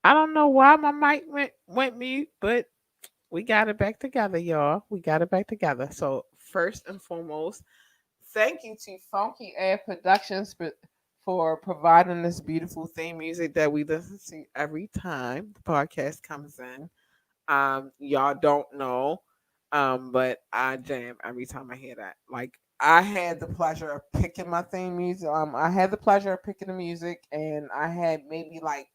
I don't know why my mic went mute, but we got it back together, y'all. We got it back together. So first and foremost, thank you to Funky Air Productions for providing this beautiful theme music that we listen to every time the podcast comes in. Y'all don't know, but I jam every time I hear that. Like I had the pleasure of picking my theme music. I had the pleasure of picking the music, and I had maybe like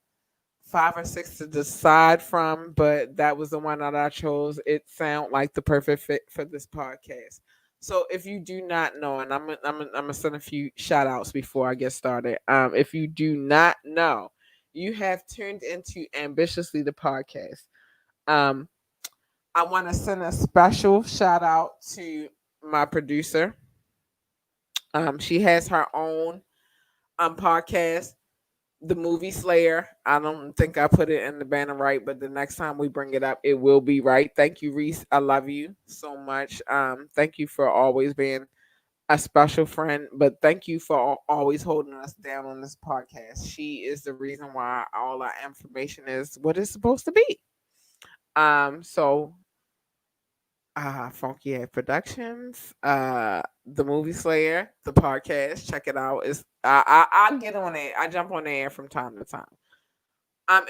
5 or 6 to decide from, but that was the one that I chose. It sound like the perfect fit for this podcast. So if you do not know, and I'm gonna send a few shout outs before I get started. If you do not know, you have tuned into Ambitiously the podcast. Um, I want to send a special shout out to my producer. She has her own podcast, The Movie Slayer. I don't think I put it in the banner right, but the next time we bring it up, it will be right. Thank you, Reese. I love you so much. Thank you for always being a special friend, but thank you for always holding us down on this podcast. She is the reason why all our information is what it's supposed to be. So Funky Head Productions, the Movie Slayer, the podcast. Check it out. It's I get on it. I jump on there from time to time.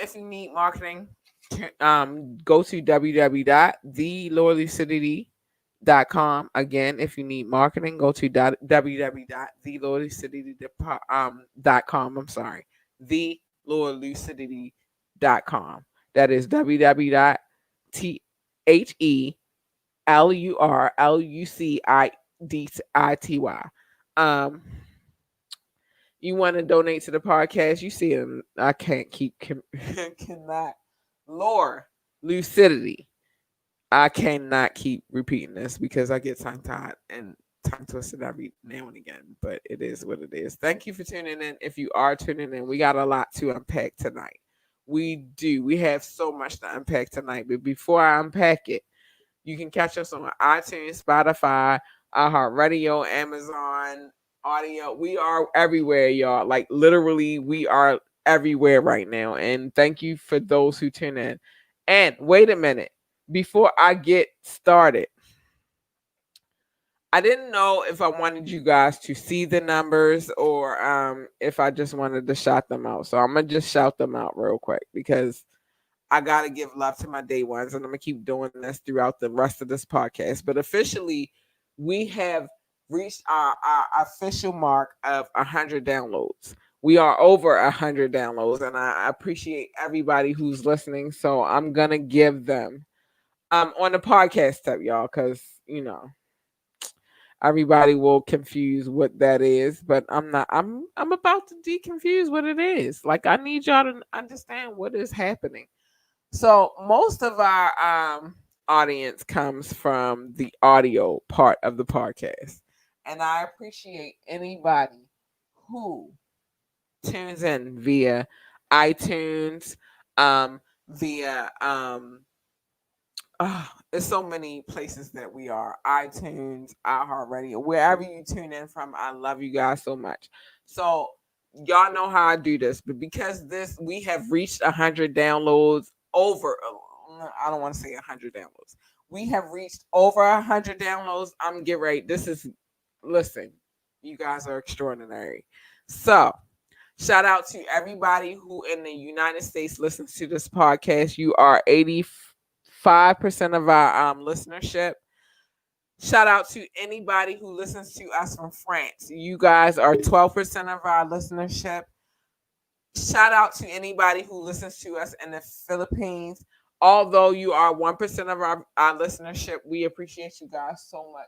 If you need marketing, go to www.theloyaltycity.com. Again, if you need marketing, go to www.theloyaltycity.com. I'm sorry, theloyaltycity.com. That is www.theloyaltycity. You want to donate to the podcast, you see them. I can't keep cannot lore lucidity. I cannot keep repeating this because I get tongue tied and tongue twisted every now and again. But it is what it is. Thank you for tuning in. If you are tuning in, we got a lot to unpack tonight. We do. We have so much to unpack tonight. But before I unpack it, you can catch us on iTunes, Spotify, iHeartRadio, Amazon Audio. We are everywhere, y'all. Like literally, we are everywhere right now. And thank you for those who tune in. And wait a minute, before I get started, I didn't know if I wanted you guys to see the numbers or if I just wanted to shout them out. So I'm gonna just shout them out real quick because I gotta give love to my day ones, and I'm gonna keep doing this throughout the rest of this podcast. But officially, we have reached our official mark of 100 downloads. We are over 100 downloads, and I appreciate everybody who's listening. So I'm gonna give them on the podcast tab, y'all, because everybody will confuse what that is, but I'm not. I'm about to deconfuse what it is. Like I need y'all to understand what is happening. So most of our audience comes from the audio part of the podcast. And I appreciate anybody who tunes in via iTunes, via there's so many places that we are. iTunes, iHeartRadio, wherever you tune in from. I love you guys so much. So y'all know how I do this, but because this we have reached 100 downloads over. I don't want to say 100 downloads. We have reached over 100 downloads. I'm get ready. This is listen. You guys are extraordinary. So shout out to everybody who in the United States listens to this podcast. You are 85% of our listenership. Shout out to anybody who listens to us from France. You guys are 12% of our listenership. Shout out to anybody who listens to us in the Philippines. Although you are 1% of our listenership, we appreciate you guys so much.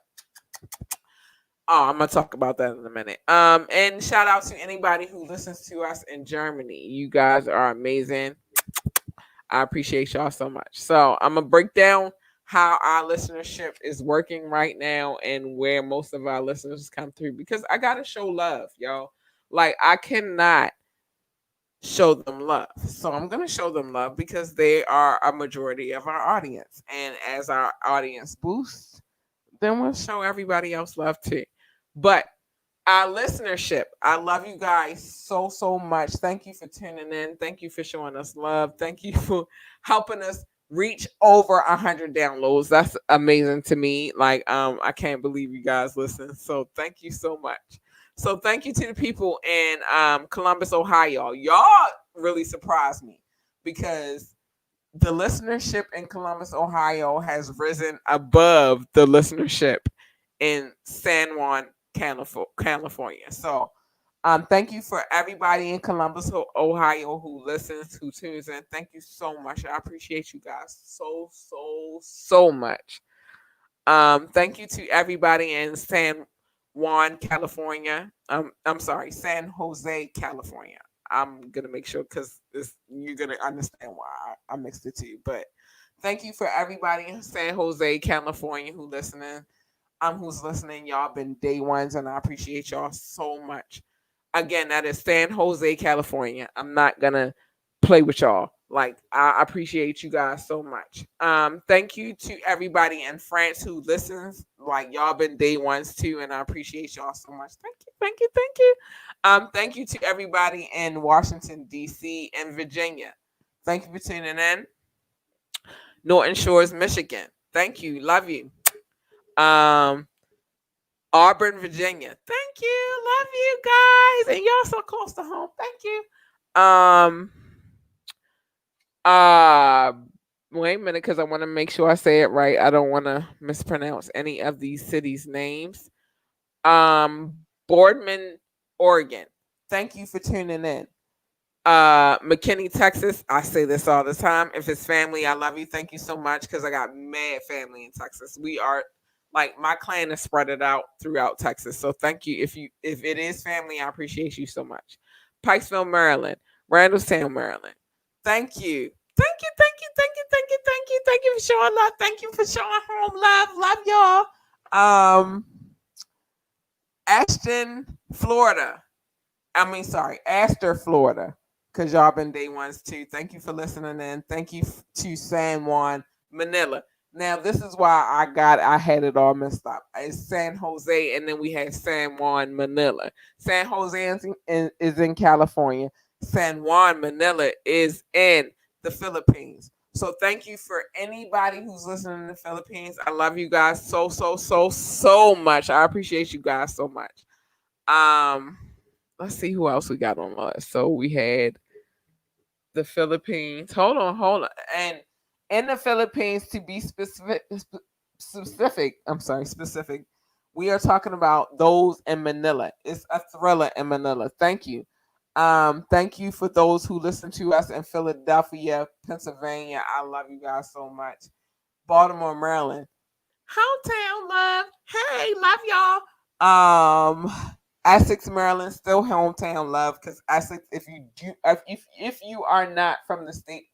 Oh, I'm gonna talk about that in a minute. And shout out to anybody who listens to us in Germany. You guys are amazing. I appreciate y'all so much. So I'm gonna break down how our listenership is working right now and where most of our listeners come through because I gotta show love, y'all. Like I cannot show them love. So I'm gonna show them love because they are a majority of our audience. And as our audience boosts, then we'll show everybody else love too. But our listenership, I love you guys so much. Thank you for tuning in. Thank you for showing us love. Thank you for helping us reach over 100 downloads. That's amazing to me. Like I can't believe you guys listen. So thank you so much. So thank you to the people in Columbus, Ohio. Y'all really surprised me because the listenership in Columbus, Ohio has risen above the listenership in San Juan, California. So, thank you for everybody in Columbus, Ohio, who listens, who tunes in. Thank you so much. I appreciate you guys so much. Thank you to everybody in San Juan, California. I'm sorry, San Jose, California. I'm gonna make sure because you're gonna understand why I mixed the two. But thank you for everybody in San Jose, California, who's listening. Y'all been day ones, and I appreciate y'all so much. Again, that is San Jose, California. I'm not gonna play with y'all. Like I appreciate you guys so much. Thank you to everybody in France who listens. Like y'all been day ones too, and I appreciate y'all so much. Thank you. Thank you to everybody in Washington D.C. and Virginia. Thank you for tuning in. Norton Shores, Michigan. Thank you. Love you. Um, Auburn, Virginia. Thank you. Love you guys. And y'all so close to home. Thank you. Uh Wait a minute, because I want to make sure I say it right. I don't want to mispronounce any of these cities' names. Boardman, Oregon. Thank you for tuning in. McKinney, Texas. I say this all the time. If it's family, I love you. Thank you so much because I got mad family in Texas. We are like my clan is spread it out throughout Texas. So thank you. If it is family, I appreciate you so much. Pikesville, Maryland, Randallstown, Maryland. Thank you. Thank you for showing love. Thank you for showing home love. Love y'all. Ashton, Florida. Sorry, Astor, Florida, because y'all been day ones too. Thank you for listening in. Thank you to San Juan, Manila. Now, this is why I had it all messed up. It's San Jose, and then we had San Juan, Manila. San Jose is in California. San Juan, Manila is in the Philippines. So thank you for anybody who's listening in the Philippines. I love you guys so much. I appreciate you guys so much. Let's see who else we got on the list. So we had the Philippines. Hold on. And in the Philippines, to be specific. We are talking about those in Manila. It's a thriller in Manila. Thank you. Thank you for those who listen to us in Philadelphia, Pennsylvania. I love you guys so much. Baltimore, Maryland. Hometown love. Hey, love y'all. Essex, Maryland, still hometown love because Essex. If you are not from the state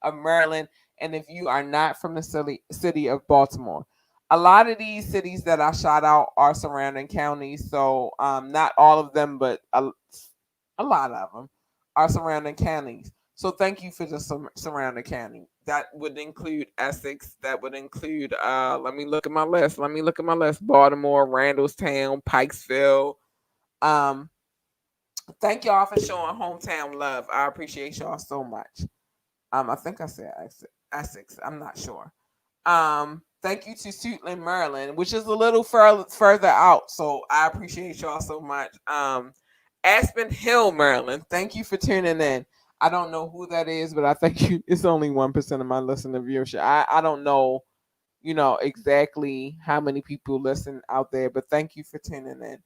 of Maryland And if you are not from the city of Baltimore, a lot of these cities that I shout out are surrounding counties. So not all of them, but a lot of them are surrounding counties. So thank you for the surrounding county. That would include Essex. That would include let me look at my list. Let me look at my list. Baltimore, Randallstown, Pikesville. Um Thank y'all for showing hometown love. I appreciate y'all so much. I think I said Essex. I'm not sure. Thank you to Suitland, Maryland, which is a little further out. So I appreciate y'all so much. Aspen Hill, Maryland. Thank you for tuning in. I don't know who that is, but I think it's only 1% of my listener viewership. I don't know, exactly how many people listen out there, but thank you for tuning in.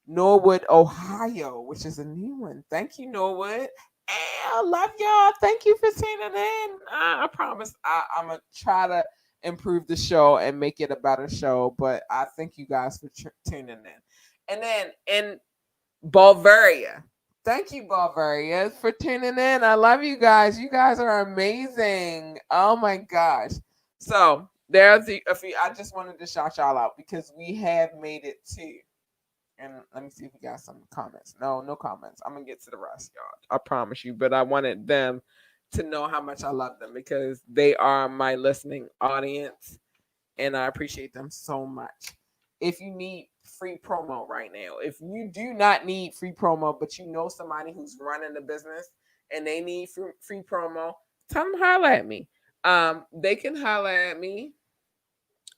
Norwood, Ohio, which is a new one. Thank you, Norwood. Hey, I love y'all. Thank you for tuning in. I promise I'm going to try to improve the show and make it a better show, but I thank you guys for tuning in. And then in Bavaria, thank you, Bavaria, for tuning in. I love you guys. You guys are amazing. Oh my gosh. So there's a few. I just wanted to shout y'all out because we have made it to. And let me see if we got some comments. No comments. I'm gonna get to the rest, y'all. I promise you. But I wanted them to know how much I love them because they are my listening audience, and I appreciate them so much. If you need free promo right now, if you do not need free promo, but you know somebody who's running a business and they need free promo, tell them holler at me. They can holler at me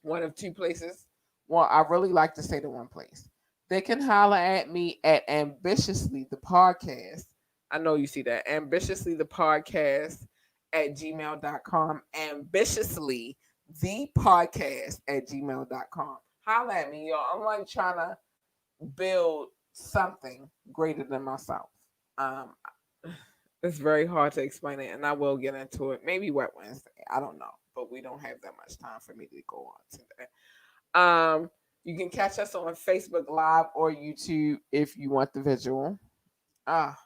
one of two places. Well, I really like to say the one place. They can holler at me at Ambitiously the Podcast. I know you see that. Ambitiously the Podcast at gmail.com. Ambitiously the Podcast at gmail.com. Holler at me, y'all. I'm like trying to build something greater than myself. Um, it's very hard to explain it, and I will get into it. Maybe Wet Wednesday. I don't know, but we don't have that much time for me to go on today. You can catch us on Facebook Live or YouTube if you want the visual. Our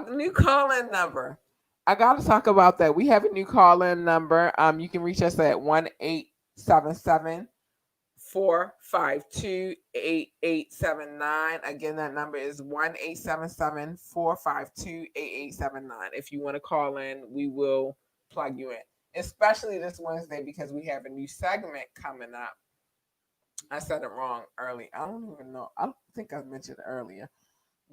new call-in number. I gotta talk about that. We have a new call-in number. You can reach us at 1-877-452-8879. Again, that number is 1-877-452-8879. If you want to call in, we will plug you in. Especially this Wednesday because we have a new segment coming up. I said it wrong early. I don't even know. I don't think I mentioned it earlier.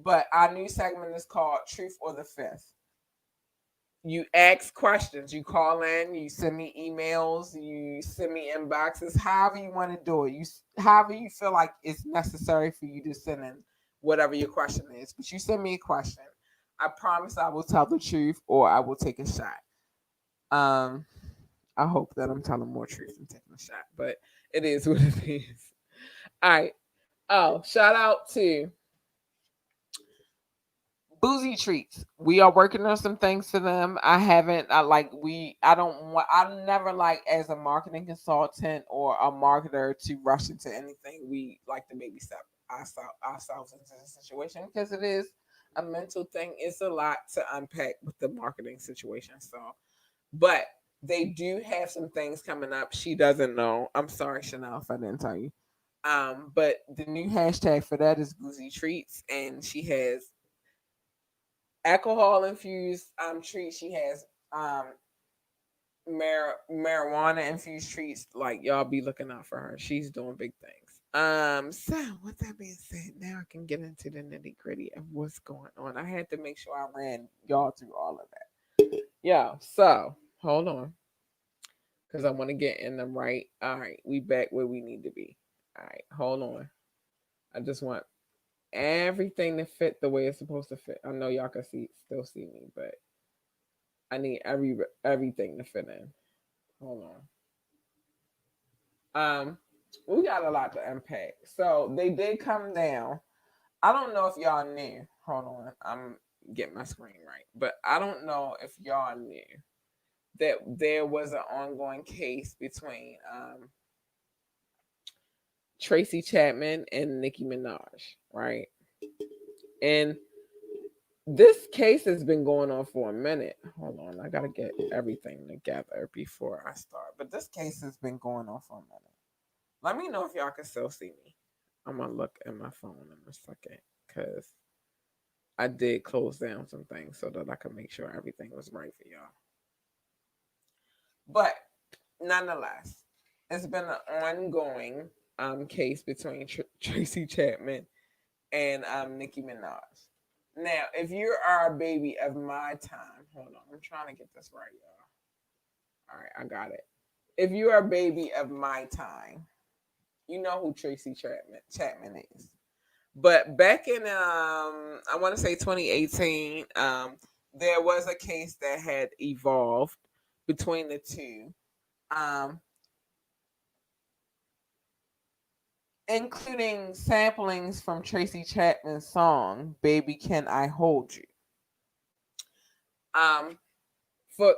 But our new segment is called Truth or the Fifth. You ask questions. You call in. You send me emails. You send me inboxes. However you want to do it. However you feel like it's necessary for you to send in whatever your question is. But you send me a question. I promise I will tell the truth or I will take a shot. I hope that I'm telling more truth than taking a shot. But it is what it is. All right. Oh, shout out to Boozy Treats. We are working on some things for them. I never like as a marketing consultant or a marketer to rush into anything. We like to baby step ourselves into the situation because it is a mental thing. It's a lot to unpack with the marketing situation. So, but they do have some things coming up. She doesn't know. I'm sorry, Chanel, if I didn't tell you. But the new hashtag for that is Boozy Treats, and she has alcohol infused treats. She has marijuana infused treats. Like y'all be looking out for her. She's doing big things. So with that being said, now I can get into the nitty gritty of what's going on. I had to make sure I ran y'all through all of that. Yeah. So hold on, because I want to get in the right. All right, we back where we need to be. All right, hold on. I just want everything to fit the way it's supposed to fit. I know y'all can still see me, but I need everything to fit in. Hold on. We got a lot to unpack. So they did come down. I don't know if y'all knew. Hold on, I'm getting my screen right, but I don't know if y'all knew that there was an ongoing case between Tracy Chapman and Nicki Minaj, right? And this case has been going on for a minute. Hold on, I gotta get everything together before I start. But this case has been going on for a minute. Let me know if y'all can still see me. I'm gonna look at my phone in a second because I did close down some things so that I could make sure everything was right for y'all. But nonetheless, it's been an ongoing case between Tracy Chapman and Nicki Minaj. Now, if you are a baby of my time, hold on, I'm trying to get this right, y'all. All right, I got it. If you are a baby of my time, you know who Tracy Chapman is. But back in I want to say 2018, there was a case that had evolved between the two, um, including samplings from Tracy Chapman's song "Baby Can I Hold You." For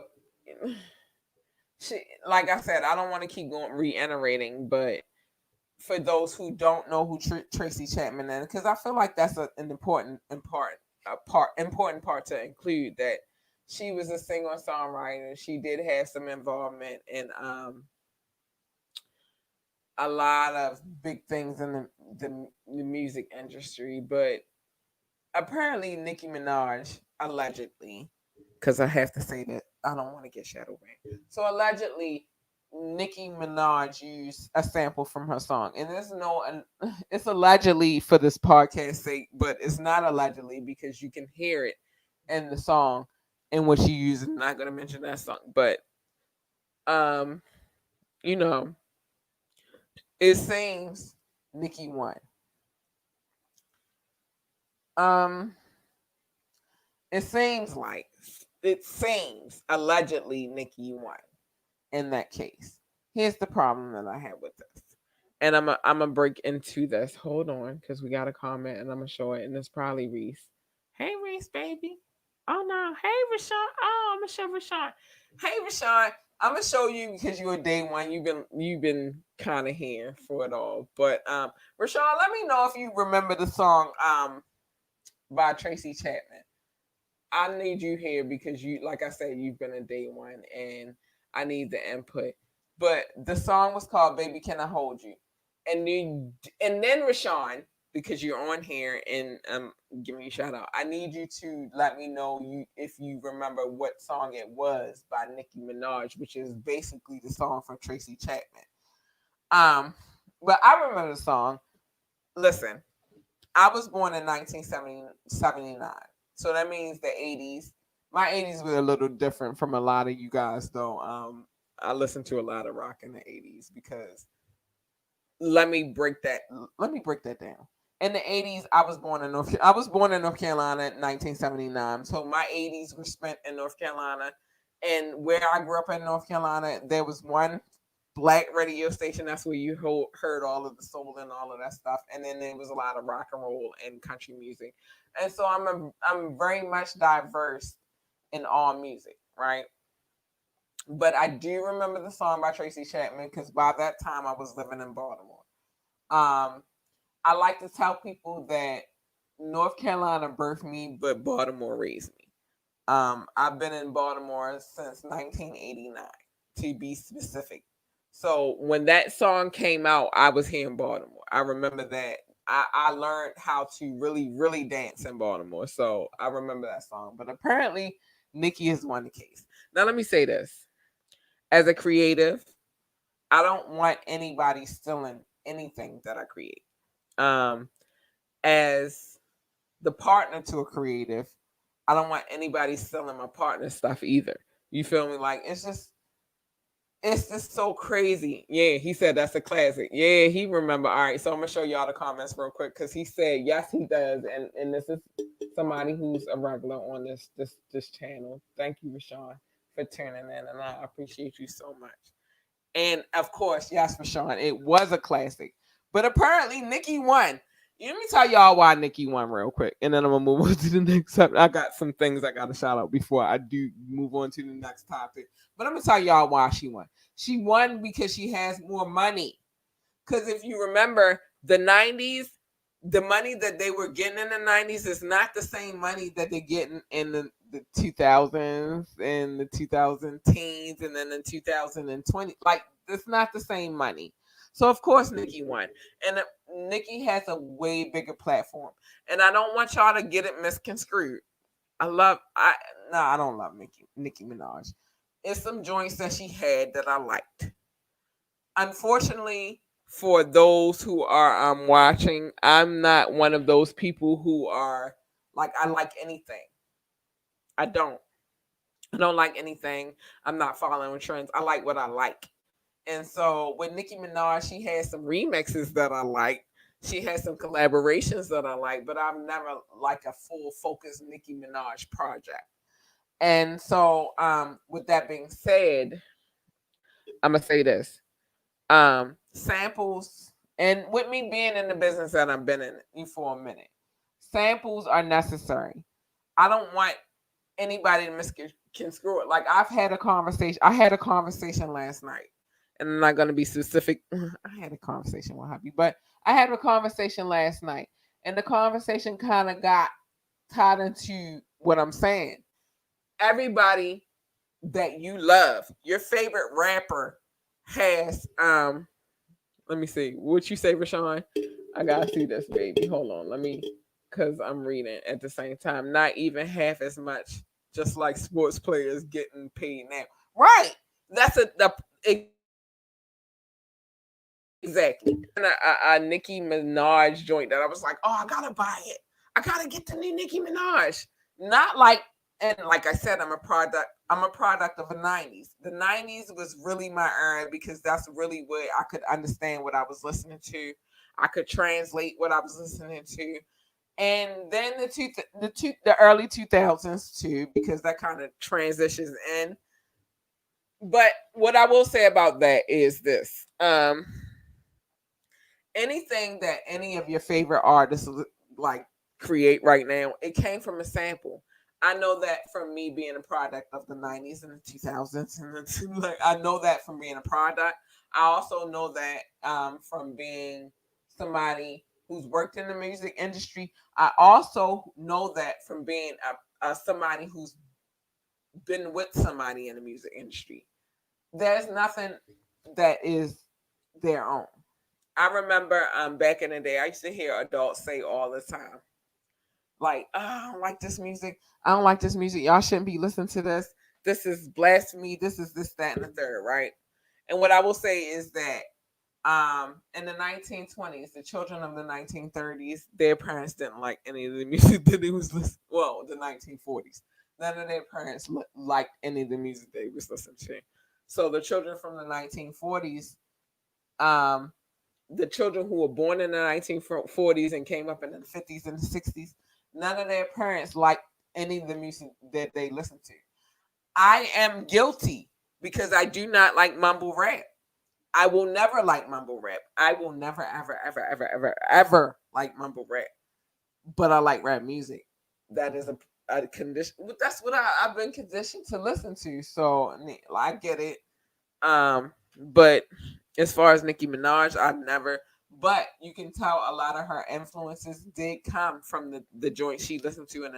like I said, I don't want to keep going reiterating, but for those who don't know who Tracy Chapman is, because I feel like that's an important part to include, that she was a singer songwriter. She did have some involvement in a lot of big things in the music industry, but apparently Nicki Minaj allegedly, because I have to say that I don't want to get shadow banned. So allegedly, Nicki Minaj used a sample from her song, and it's allegedly for this podcast sake, but it's not allegedly because you can hear it in the song in which you use it. I'm not going to mention that song, but um, you know, it seems Nicki won. Um, it seems allegedly Nicki won in that case. Here's the problem that I have with this. And I'm gonna break into this. Hold on, because we got a comment and I'm gonna show it, and it's probably Reese. Hey Reese, baby. Oh no. Hey Rashawn. Oh, I'm gonna show Rashawn. Hey Rashawn. I'm gonna show you because you're a day one. You've been kind of here for it all. But Rashawn, let me know if you remember the song by Tracy Chapman. I need you here because you, like I said, you've been a day one, and I need the input. But the song was called "Baby Can I Hold You," and then Rashawn, because you're on here and giving you a shout out, I need you to let me know if you remember what song it was by Nicki Minaj, which is basically the song from Tracy Chapman. But I remember the song. Listen, I was born in 1979. So that means the 80s. My 80s were a little different from a lot of you guys, though. I listened to a lot of rock in the 80s because let me break that down. In the 80s, I was born in North Carolina in 1979. So my 80s were spent in North Carolina. And where I grew up in North Carolina, there was one black radio station. That's where you heard all of the soul and all of that stuff. And then there was a lot of rock and roll and country music. And so I'm very much diverse in all music, right? But I do remember the song by Tracy Chapman because by that time I was living in Baltimore. I like to tell people that North Carolina birthed me, but Baltimore raised me. I've been in Baltimore since 1989, to be specific. So when that song came out, I was here in Baltimore. I remember that. I learned how to really, really dance in Baltimore. So I remember that song. But apparently, Nicki has won the case. Now, let me say this. As a creative, I don't want anybody stealing anything that I create. As the partner to a creative, I don't want anybody stealing my partner's stuff either. You feel me? Like it's just so crazy. Yeah, he said that's a classic. Yeah, he remember. All right, so I'm gonna show y'all the comments real quick because he said yes, he does, and this is somebody who's a regular on this channel. Thank you, Rashawn, for tuning in, and I appreciate you so much. And of course, yes, Rashawn, it was a classic, but apparently Nicki won. Let me tell y'all why Nicki won real quick, and then I'm gonna move on to the next topic. I got some things I gotta shout out before I do move on to the next topic. But I'm gonna tell y'all why she won. She won because she has more money. Because if you remember, the 90s, the money that they were getting in the 90s is not the same money that they're getting in the 2000s and the 2000 teens and then the 2020. Like, it's not the same money. So, of course, Nicki won. And Nicki has a way bigger platform. And I don't want y'all to get it misconstrued. I don't love Nicki Minaj. It's some joints that she had that I liked. Unfortunately, for those who are watching, I'm not one of those people who are like, I like anything. I don't. I don't like anything. I'm not following trends. I like what I like. And so with Nicki Minaj, she has some remixes that I like. She has some collaborations that I like, but I've never like a full focus Nicki Minaj project. And so with that being said, I'm gonna say this. Samples, and with me being in the business that I've been in for a minute, samples are necessary. I don't want anybody to misconstrue it. Like, I had a conversation last night, and I'm not going to be specific. I had a conversation, what have you, but I had a conversation last night, and the conversation kind of got tied into what I'm saying. Everybody that you love, your favorite rapper has let me see. What you say, Rashawn? I gotta see this, baby. Hold on. Let me, because I'm reading at the same time. Not even half as much, just like sports players getting paid now. Right. That's exactly. And a Nicki Minaj joint that I was like, oh, I gotta buy it. I gotta get the new Nicki Minaj. Not like, and like I said, I'm a product of the 90s. The 90s was really my era because that's really where I could understand what I was listening to. I could translate what I was listening to. And then the early 2000s too, because that kind of transitions in. But what I will say about that is this. Anything that any of your favorite artists like create right now, it came from a sample. I know that from me being a product of the 90s and the 2000s, and like, I know that from being a product. I also know that from being somebody who's worked in the music industry. I also know that from being a somebody who's been with somebody in the music industry. There's nothing that is their own. I remember back in the day, I used to hear adults say all the time, like, oh, I don't like this music. I don't like this music. Y'all shouldn't be listening to this. This is blasphemy. This is this, that, and the third, right? And what I will say is that in the 1920s, the children of the 1930s, their parents didn't like any of the music that they was listening. Well, the 1940s, none of their parents liked any of the music they was listening to. So the children from the 1940s, um, the children who were born in the 1940s and came up in the 50s and the 60s, none of their parents liked any of the music that they listened to. I am guilty because I do not like mumble rap. I will never like mumble rap. I will never, ever, ever, ever, ever, ever like mumble rap. But I like rap music. That is a condition. That's what I've been conditioned to listen to. So I get it. But as far as Nicki Minaj, I've never. But you can tell a lot of her influences did come from the joint she listened to in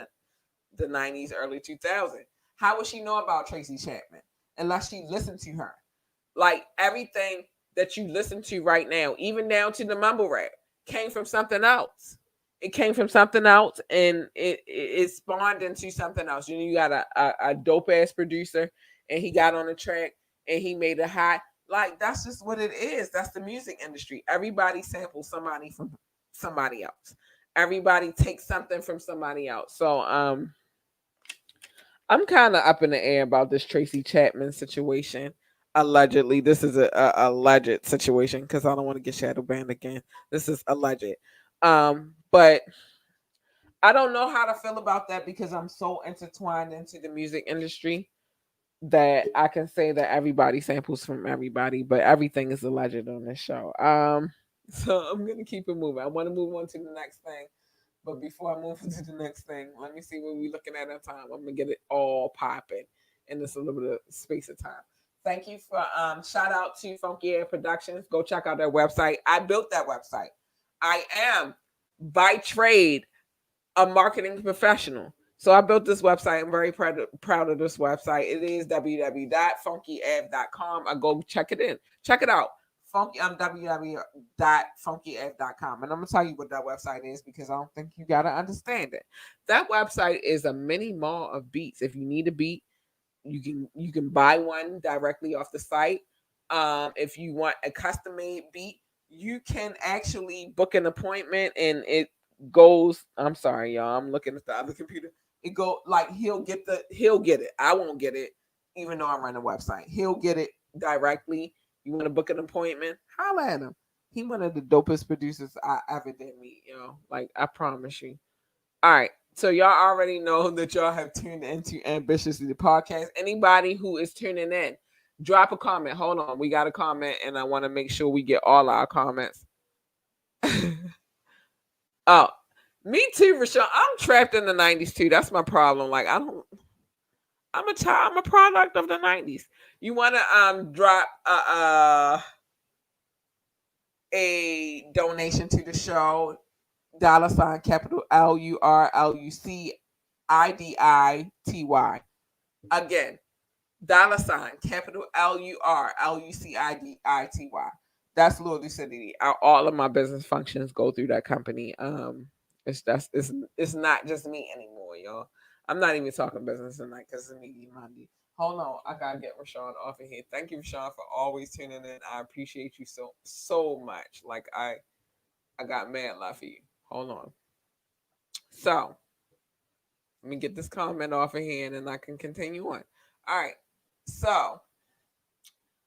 the 90s, early 2000s. How would she know about Tracy Chapman unless she listened to her? Like, everything that you listen to right now, even down to the mumble rap, came from something else. It came from something else, and it spawned into something else. You know, you got a dope ass producer, and he got on the track, and he made it hot. Like, that's just what it is. That's the music industry. Everybody samples somebody from somebody else. Everybody takes something from somebody else. So I'm kind of up in the air about this Tracy Chapman situation. Allegedly, this is a alleged situation because I don't want to get shadow banned again. This is alleged. But I don't know how to feel about that because I'm so intertwined into the music industry that I can say that everybody samples from everybody, but everything is alleged on this show. So I'm gonna keep it moving. I want to move on to the next thing. But before I move into the next thing, let me see what we're looking at in time. I'm gonna get it all popping in this little bit of space of time. Thank you for shout out to Funky Air Productions. Go check out their website. I built that website. I am by trade, a marketing professional. So I built this website. I'm very proud of this website. It is www.funkyab.com. I go check it in. Check it out. www.funkyab.com. And I'm going to tell you what that website is because I don't think you got to understand it. That website is a mini mall of beats. If you need a beat, you can buy one directly off the site. If you want a custom made beat, you can actually book an appointment and it goes. I'm sorry, y'all. I'm looking at the other computer. It go like he'll get it. I won't get it, even though I run a website. He'll get it directly. You want to book an appointment? Holla at him. He one of the dopest producers I ever did meet, yo. Like I promise you. All right. So y'all already know that y'all have tuned into Ambitiously the podcast. Anybody who is tuning in, drop a comment. Hold on. We got a comment and I want to make sure we get all our comments. Oh, me too, Rashawn. I'm trapped in the 90s too. That's my problem. Like I'm a child, I'm a product of the 90s. You wanna drop a donation to the show, $ capital LURLUCIDITY. Again, capital LURLUCIDITY. That's Lord Lucidity. All of my business functions go through that company. It's not just me anymore, y'all. I'm not even talking business tonight because it's Media Monday. Hold on, I gotta get Rashawn off of here. Thank you, Rashawn, for always tuning in. I appreciate you so much. Like I got mad love for you. Hold on. So let me get this comment off of here and then I can continue on. All right. So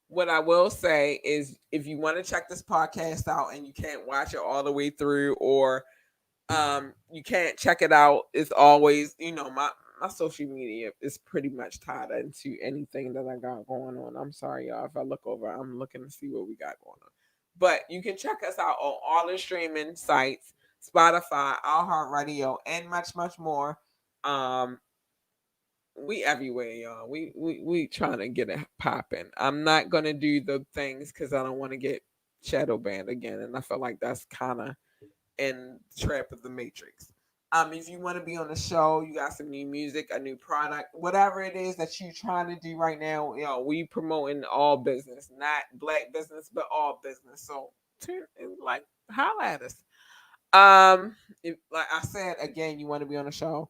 what I will say is if you want to check this podcast out and you can't watch it all the way through or you can't check it out, it's always, my social media is pretty much tied into anything that I got going on. I'm sorry, y'all. If I look over, I'm looking to see what we got going on. But you can check us out on all the streaming sites, Spotify, iHeartRadio, and much, much more. We everywhere, y'all. We trying to get it popping. I'm not gonna do the things because I don't want to get shadow banned again, and I feel like that's kind of in the trap of the matrix. If you want to be on the show, you got some new music, a new product, whatever it is that you're trying to do right now, we promoting all business, not black business, but all business. So like holla at us. If, like I said again, you want to be on the show.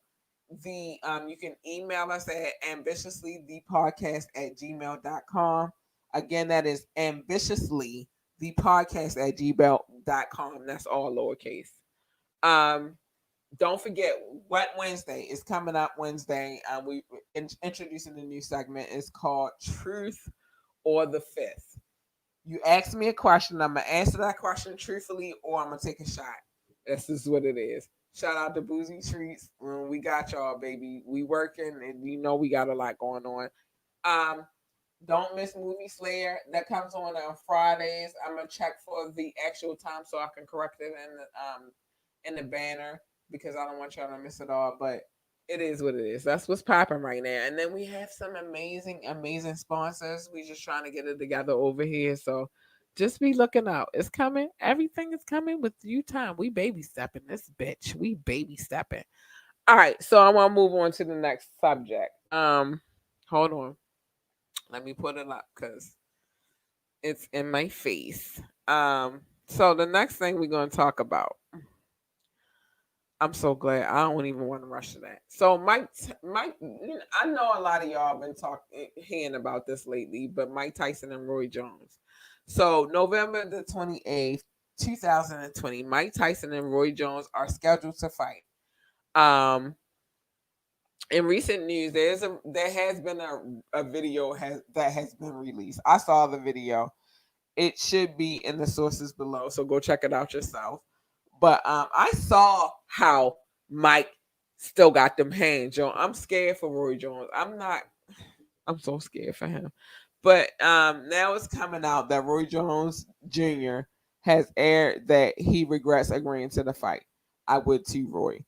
You can email us at ambitiouslythepodcast@gmail.com. Again, that is ambitiouslythepodcast@gmail.com. That's all lowercase. Um, don't forget what Wednesday is coming up Wednesday. We introducing a new segment. It's called Truth or the Fifth. You ask me a question, I'm gonna answer that question truthfully, or I'm gonna take a shot. This is what it is. Shout out to Boozy Treats. We got y'all, baby. We working, and we got a lot going on. Um, don't miss Movie Slayer. That comes on Fridays. I'm gonna check for the actual time so I can correct it in the banner because I don't want y'all to miss it all. But it is what it is. That's what's popping right now. And then we have some amazing, amazing sponsors. We just trying to get it together over here. So just be looking out. It's coming. Everything is coming with due time. We baby stepping this bitch. We baby stepping. All right. So I want to move on to the next subject. Hold on. Let me put it up because it's in my face. So the next thing we're gonna talk about. I'm so glad. I don't even want to rush to that. So Mike, I know a lot of y'all been hearing about this lately, but Mike Tyson and Roy Jones. So November the 28th, 2020, Mike Tyson and Roy Jones are scheduled to fight. Um, in recent news, there has been a video that has been released. I saw the video. It should be in the sources below, so go check it out yourself. But I saw how Mike still got them hands, yo. I'm scared for Roy Jones. I'm so scared for him. But now it's coming out that Roy Jones Jr. has aired that he regrets agreeing to the fight. I would too, Roy.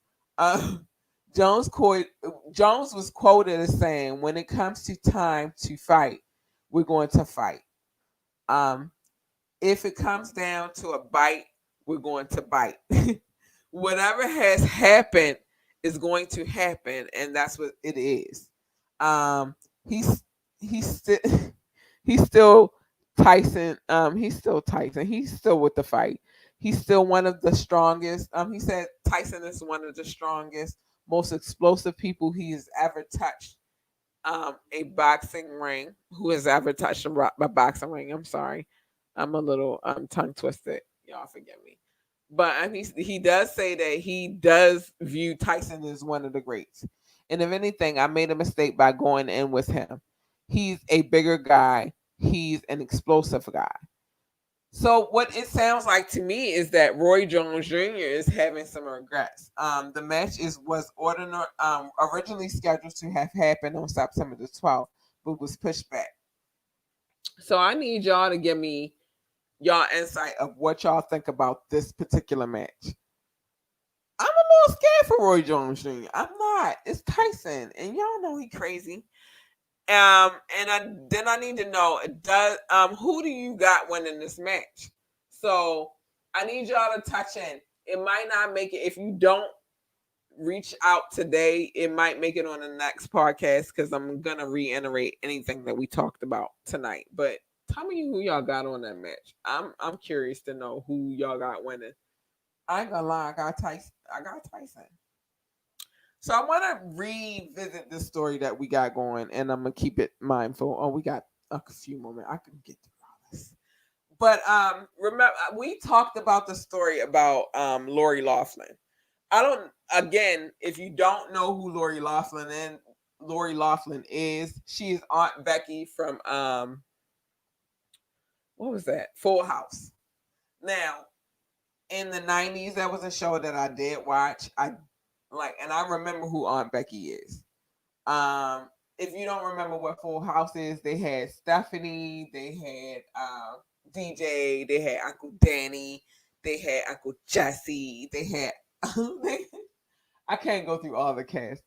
Jones was quoted as saying, "When it comes to time to fight, we're going to fight. If it comes down to a bite, we're going to bite. whatever has happened is going to happen, and that's what it is. Um, he's he's still he's still Tyson. He's still Tyson. He's still with the fight. He's still one of the strongest. He said Tyson is one of the strongest, most explosive people he's ever touched. A boxing ring. Who has ever touched a boxing ring? I'm sorry, I'm a little tongue twisted. Y'all forgive me. But he does say that he does view Tyson as one of the greats. And if anything, I made a mistake by going in with him. He's a bigger guy. He's an explosive guy. So what it sounds like to me is that Roy Jones Jr. is having some regrets. The match originally scheduled to have happened on September the 12th, but was pushed back. So I need y'all to give me y'all insight of what y'all think about this particular match. I'm a little scared for Roy Jones Jr. I'm not. It's Tyson, and y'all know he crazy. Then I need to know, does who do you got winning this match? So I need y'all to touch in. It might not make it if you don't reach out today. It might make it on the next podcast because I'm gonna reiterate anything that we talked about tonight. But tell me who y'all got on that match. I'm curious to know who y'all got winning. I ain't gonna lie, I got Tyson. So I want to revisit this story that we got going, and I'm gonna keep it mindful. Oh, we got a few moments. I can get through all this. But remember we talked about the story about Lori Loughlin. I don't. Again, if you don't know who Lori Loughlin is, she is Aunt Becky from what was that? Full House. Now, in the 90s, that was a show that I did watch. And I remember who Aunt Becky is. If you don't remember what Full House is, they had Stephanie, they had DJ, they had Uncle Danny, they had Uncle Jesse, they had I can't go through all the cast.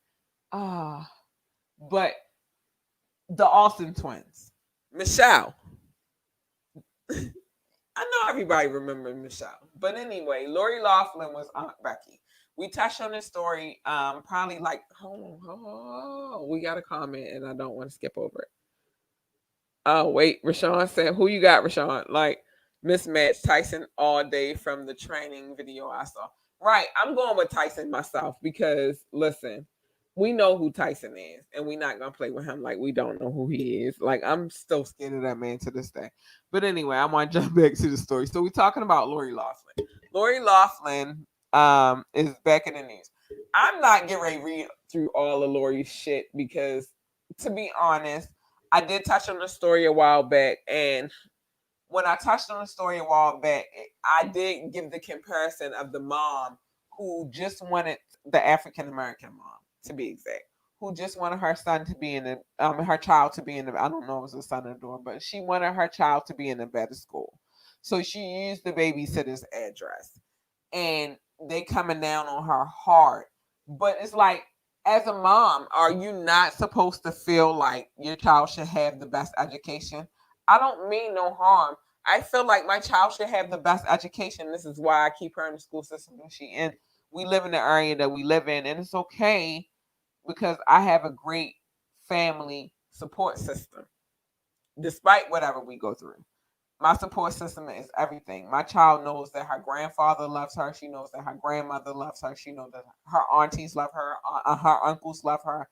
But the Austin twins. Michelle. I know everybody remembers Michelle. But anyway, Lori Loughlin was Aunt Becky. We touched on this story probably like, we got a comment and I don't want to skip over it. Oh, wait, Rashawn said, who you got, Rashawn? Like, mismatch Tyson all day from the training video I saw. Right, I'm going with Tyson myself because, listen, we know who Tyson is, and we're not going to play with him like we don't know who he is. Like, I'm still scared of that man to this day. But anyway, I want to jump back to the story. So we're talking about Lori Loughlin. Lori Loughlin is back in the news. I'm not getting ready to read through all of Lori's shit because, to be honest, I did touch on the story a while back, and when I touched on the story a while back, I did give the comparison of the mom who just wanted the African American mom, to be exact, who just wanted her son to be in the her child to be in the I don't know if it was a son or daughter, but she wanted her child to be in a better school, so she used the babysitter's address, and they coming down on her hard, but it's like, as a mom, are you not supposed to feel like your child should have the best education? I don't mean no harm. I feel like my child should have the best education. This is why I keep her in the school system that she in. We live in the area that we live in, and it's okay because I have a great family support system, despite whatever we go through. My support system is everything. My child knows that her grandfather loves her. She knows that her grandmother loves her. She knows that her aunties love her uncles love her.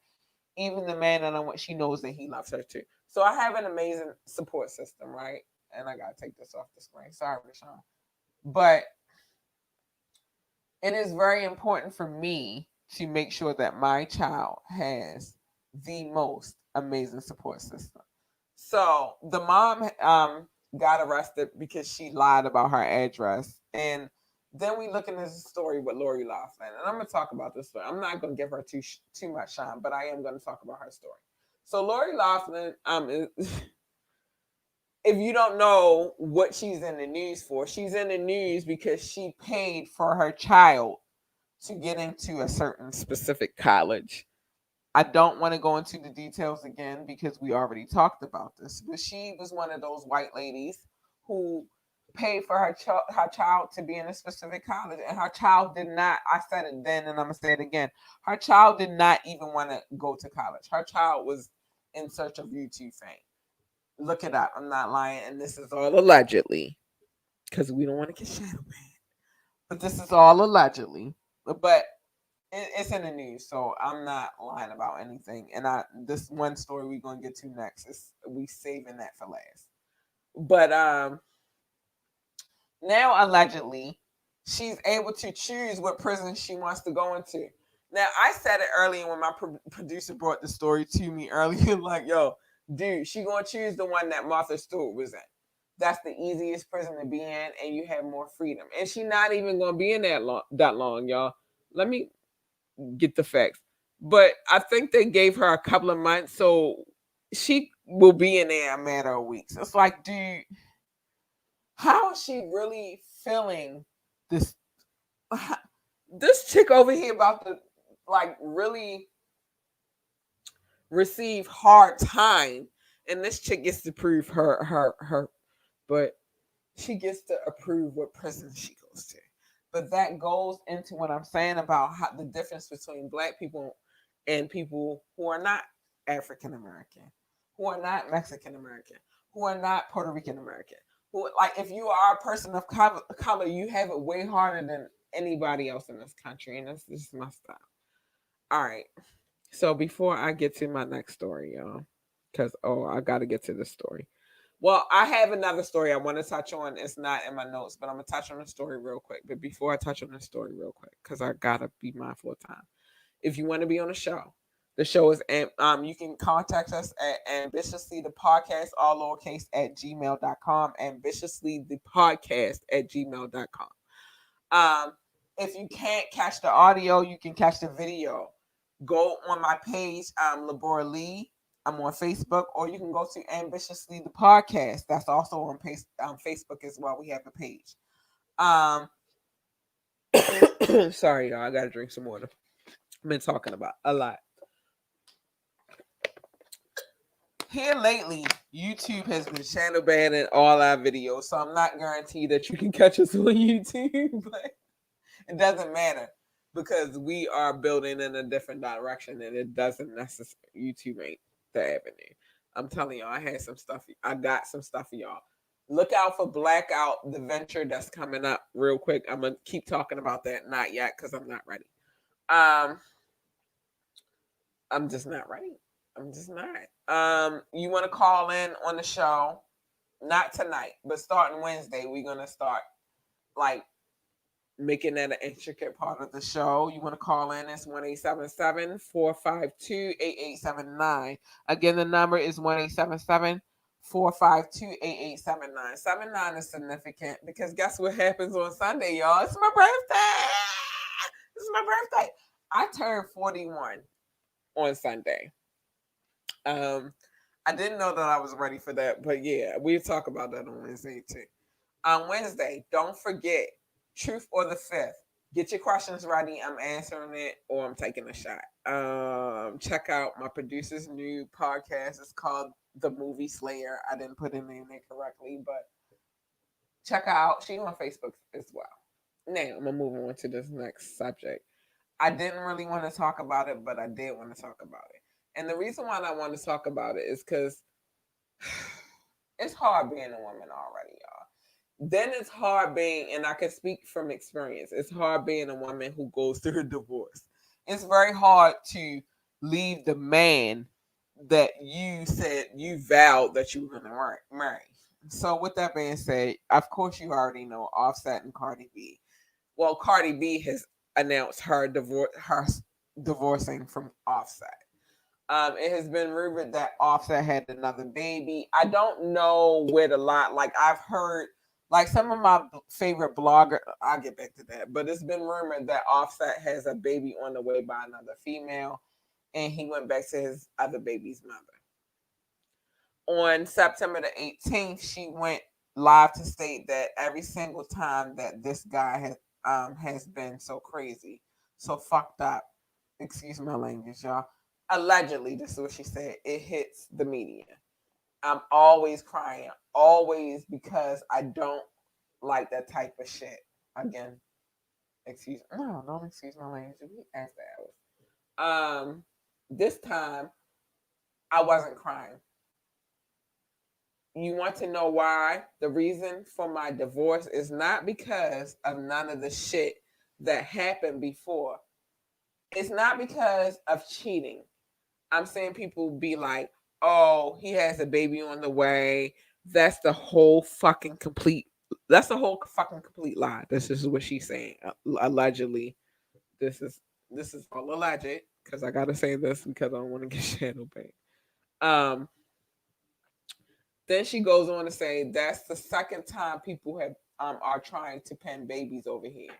Even the man that I'm with, she knows that he loves her too. So I have an amazing support system, right? And I gotta take this off the screen. Sorry, Rashawn. But it is very important for me to make sure that my child has the most amazing support system. So the mom got arrested because she lied about her address. And then we look into the story with Lori Loughlin. And I'm going to talk about this story. I'm not going to give her too much shine, but I am going to talk about her story. So Lori Loughlin, if you don't know what she's in the news for, she's in the news because she paid for her child to get into a certain specific college. I don't want to go into the details again because we already talked about this, but she was one of those white ladies who paid for her child to be in a specific college, and her child did not. I said it then, and I'm gonna say it again. Her child did not even want to go to college. Her child was in search of YouTube fame. Look it up. I'm not lying, and this is all allegedly because we don't want to get shadow banned. But this is all allegedly. But it's in the news, so I'm not lying about anything. And this one story we're gonna get to next is we saving that for last. But now allegedly she's able to choose what prison she wants to go into. Now I said it earlier when my producer brought the story to me earlier, like, yo, dude, she gonna choose the one that Martha Stewart was in. That's the easiest prison to be in, and you have more freedom. And she not even gonna be in that long, y'all. Let me get the facts. But I think they gave her a couple of months, so she will be in there a matter of weeks. It's like, dude, how is she really feeling this? This chick over here about to like really receive hard time, and this chick gets to prove her, but she gets to approve what prison she goes to. But that goes into what I'm saying about how the difference between black people and people who are not African American, who are not Mexican American, who are not Puerto Rican American. Who, like, if you are a person of color, you have it way harder than anybody else in this country, and that's just messed up. All right. So before I get to my next story, y'all, because I got to get to this story. Well, I have another story I want to touch on. It's not in my notes, but I'm gonna touch on the story real quick. But before I touch on the story real quick, because I gotta be mindful of time. If you want to be on the show is you can contact us at ambitiously the podcast, all lowercase, at gmail.com, ambitiously the podcast at gmail.com. If you can't catch the audio, you can catch the video. Go on my page, Labora Lee. I'm on Facebook, or you can go to Ambitiously the Podcast. That's also on Facebook as well. We have a page. Sorry, y'all. I gotta drink some water. I've been talking about a lot. Here lately, YouTube has been shadow banning all our videos, so I'm not guaranteed that you can catch us on YouTube, but it doesn't matter because we are building in a different direction, and it doesn't necessarily YouTube ain't the avenue. I'm telling y'all, I got some stuff for y'all. Look out for Blackout, the venture that's coming up real quick. I'm gonna keep talking about that. Not yet, because I'm not ready. I'm just not ready. I'm just not. You want to call in on the show? Not tonight, but starting Wednesday, we're gonna start like making that an intricate part of the show. You want to call in? It's 1-877-452-8879. Again, the number is 1-877-452-8879. 79 is significant because guess what happens on Sunday, y'all? It's my birthday. This is my birthday. I turned 41 on Sunday. I didn't know that I was ready for that, but yeah, we'll talk about that on Wednesday too. On Wednesday, don't forget truth or the fifth. Get your questions ready. I'm answering it or I'm taking a shot. Check out my producer's new podcast. It's called The Movie Slayer. I didn't put in name correctly, but check out. She's on Facebook as well. Now I'm gonna move on to this next subject. I didn't really want to talk about it, but I did want to talk about it. And the reason why I want to talk about it is because it's hard being a woman already, y'all. Then it's hard being, and I can speak from experience, it's hard being a woman who goes through a divorce. It's very hard to leave the man that you said you vowed that you were going to marry. So, with that being said, of course, you already know Offset and Cardi B. Well, Cardi B has announced her divorcing from Offset. It has been rumored that Offset had another baby. I don't know where the line. Like I've heard, like some of my favorite blogger. I'll get back to that. But it's been rumored that Offset has a baby on the way by another female, and he went back to his other baby's mother. On September the 18th, she went live to state that every single time that this guy has been so crazy, so fucked up. Excuse my language, y'all. Allegedly, this is what she said. It hits the media. I'm always crying, always, because I don't like that type of shit. Again, don't excuse my language. We asked that. This time I wasn't crying. You want to know why? The reason for my divorce is not because of none of the shit that happened before. It's not because of cheating. I'm saying people be like, oh, he has a baby on the way. That's the whole fucking complete. That's the whole fucking complete lie. This is what she's saying. Allegedly, this is all alleged because I gotta say this because I don't want to get shadow banned. Um, then she goes on to say that's the second time people have are trying to pin babies over here.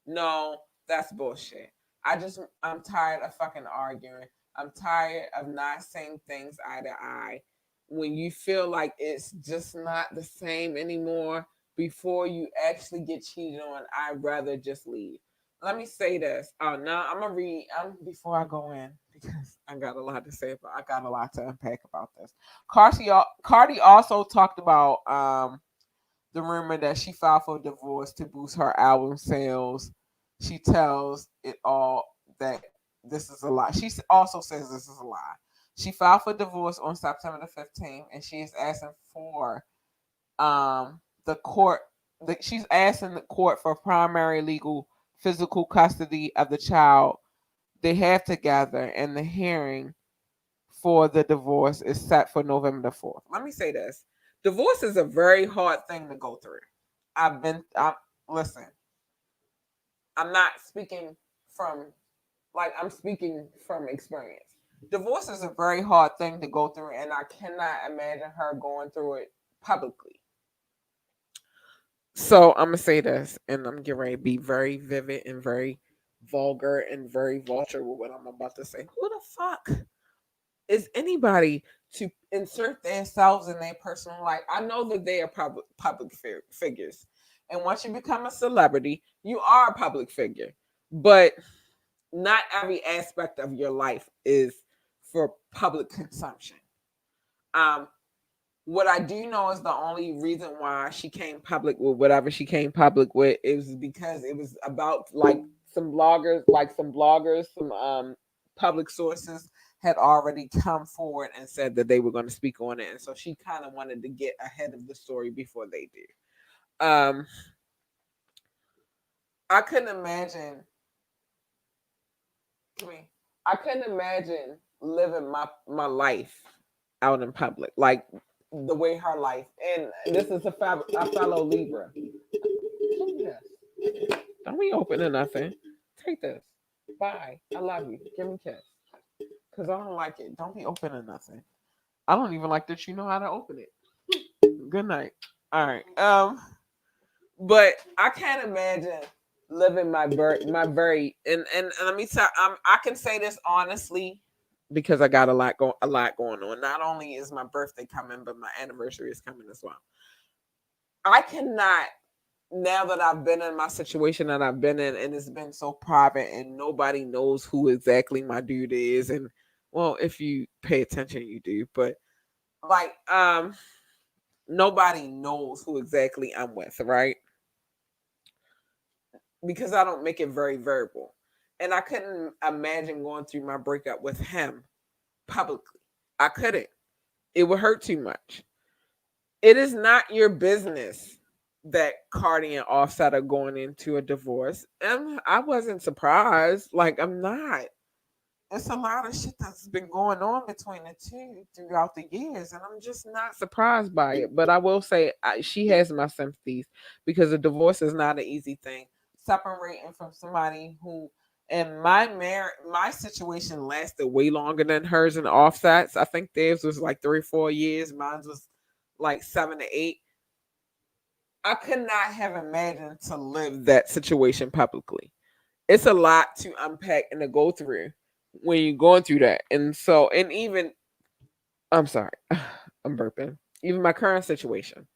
No, that's bullshit. I'm tired of fucking arguing. I'm tired of not saying things eye to eye. When you feel like it's just not the same anymore, before you actually get cheated on, I'd rather just leave. Let me say this. Now I'm gonna read. Before I go in because I got a lot to say, but I got a lot to unpack about this. Cardi also talked about the rumor that she filed for divorce to boost her album sales. She tells it all that this is a lie. She also says this is a lie. She filed for divorce on September the 15th, and she is asking for the court. She's asking the court for primary legal physical custody of the child they have together, and the hearing for the divorce is set for November the 4th. Let me say this. Divorce is a very hard thing to go through. Listen, I'm not speaking from, I'm speaking from experience. Divorce is a very hard thing to go through, and I cannot imagine her going through it publicly. So I'm going to say this, and I'm getting ready to be very vivid and very vulgar and very vulture with what I'm about to say. Who the fuck is anybody to insert themselves in their personal life? I know that they are public figures, and once you become a celebrity, you are a public figure. But not every aspect of your life is for public consumption. What I do know is the only reason why she came public with whatever she came public with is because it was about some bloggers, some public sources had already come forward and said that they were going to speak on it, and so she kind of wanted to get ahead of the story before they did. I couldn't imagine. I couldn't imagine living my life out in public, like the way her life. And this is a fellow Libra. Yes. Don't be opening nothing. Take this. Bye. I love you. Give me a kiss. Because I don't like it. Don't be opening nothing. I don't even like that you know how to open it. Good night. All right. But I can't imagine living my very and let me tell I can say this honestly because I got a lot going on. Not only is my birthday coming, but my anniversary is coming as well. I cannot, now that I've been in my situation that I've been in, and it's been so private and nobody knows who exactly my dude is, and well, if you pay attention you do, but nobody knows who exactly I'm with, right? Because I don't make it very verbal. And I couldn't imagine going through my breakup with him publicly. I couldn't. It would hurt too much. It is not your business that Cardi and Offset are going into a divorce. And I wasn't surprised. I'm not. It's a lot of shit that's been going on between the two throughout the years, and I'm just not surprised by it. But I will say she has my sympathies because a divorce is not an easy thing. Separating from somebody who, and my situation lasted way longer than hers and Offset's. I think theirs was 3 or 4 years. Mine was 7 to 8. I could not have imagined to live that situation publicly. It's a lot to unpack and to go through when you're going through that. And so, and even, I'm sorry, I'm burping. Even my current situation,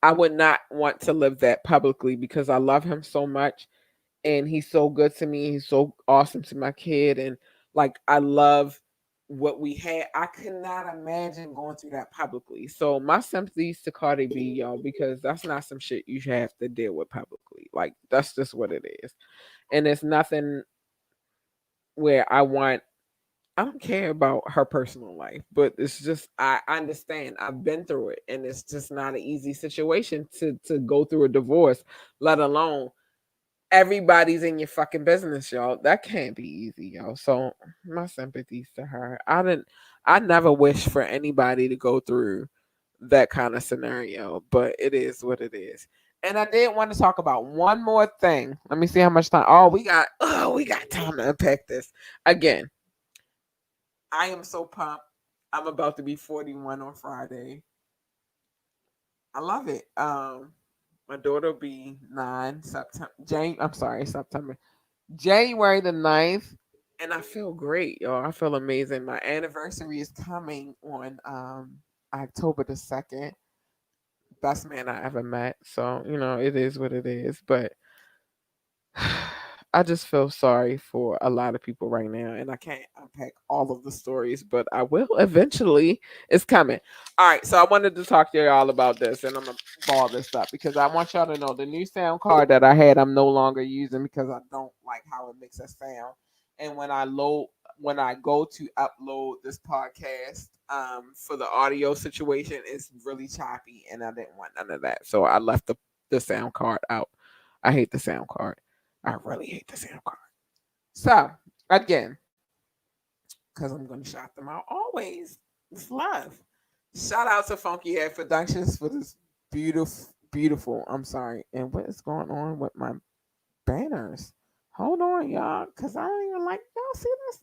I would not want to live that publicly because I love him so much and he's so good to me. He's so awesome to my kid. And I love what we had, I could not imagine going through that publicly. So my sympathies to Cardi B, y'all, because that's not some shit you should have to deal with publicly. Like that's just what it is. And it's nothing where I don't care about her personal life, but it's just I understand. I've been through it, and it's just not an easy situation to go through a divorce, let alone everybody's in your fucking business, y'all. That can't be easy, y'all. So my sympathies to her. I never wish for anybody to go through that kind of scenario, but it is what it is. And I did want to talk about one more thing. Let me see how much time. We got time to unpack this. Again, I am so pumped. I'm about to be 41 on Friday. I love it. My daughter will be 9 September. September. January the 9th. And I feel great, y'all. I feel amazing. My anniversary is coming on October the 2nd. Best man I ever met. So, it is what it is. But I just feel sorry for a lot of people right now, and I can't unpack all of the stories, but I will eventually. It's coming. All right, so I wanted to talk to y'all about this, and I'm gonna ball this up because I want y'all to know the new sound card that I had, I'm no longer using because I don't like how it makes a sound. And when I go to upload this podcast, for the audio situation, it's really choppy, and I didn't want none of that, so I left the sound card out. I hate the sound card. I really hate the sound card. So, again, because I'm going to shout them out always, it's love. Shout out to Funky Head Productions for this beautiful, I'm sorry. And what is going on with my banners? Hold on, y'all, because I don't even like, y'all see this?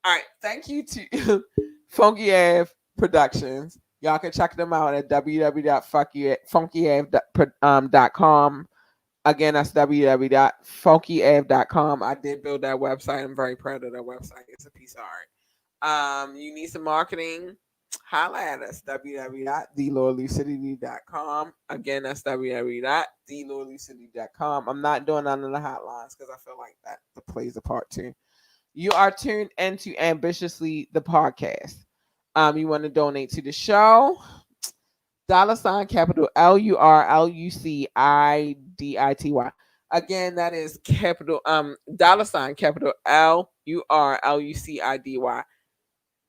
All right, thank you to Funky Head Productions. Y'all can check them out at www.funkyave.com. Again, that's www.funkyav.com. I did build that website. I'm very proud of that website. It's a piece of art. You need some marketing? Holla at us. www.theloyallucidity.com. Again, that's www.theloyallucidity.com. I'm not doing none of the hotlines because I feel like that plays a part too. You are tuned into Ambitiously the podcast. You want to donate to the show? $ capital LURLUCIDITY. Again, that is capital $ capital LURLUCIDY.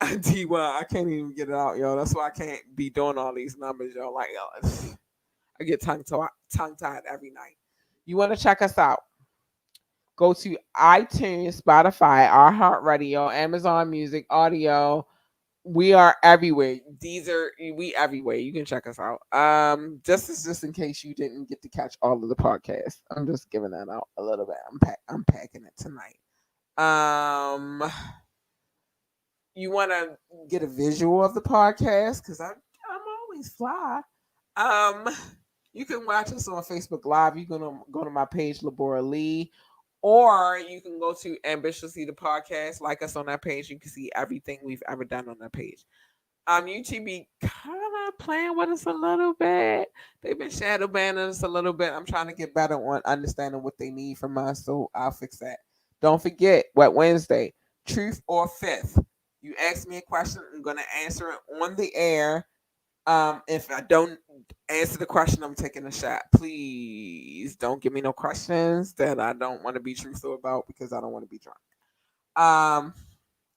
I can't even get it out, yo. That's why I can't be doing all these numbers, yo. Like, yo, I get tongue tied every night. You want to check us out? Go to iTunes, Spotify, iHeartRadio, Amazon Music, Audio. We are everywhere. We everywhere. You can check us out. Just in case you didn't get to catch all of the podcasts. I'm just giving that out a little bit. I'm packing it tonight. You want to get a visual of the podcast because I'm always fly. You can watch us on Facebook Live. You can go to my page, Labora Lee. Or you can go to Ambitiously the podcast, like us on that page. You can see everything we've ever done on that page. YouTube be kind of playing with us a little bit. They've been shadow banning us a little bit. I'm trying to get better on understanding what they need from us, so I'll fix that. Don't forget, Wet Wednesday, truth or fifth. You ask me a question, I'm gonna answer it on the air. If I don't answer the question, I'm taking a shot. Please don't give me no questions that I don't want to be truthful about because I don't want to be drunk.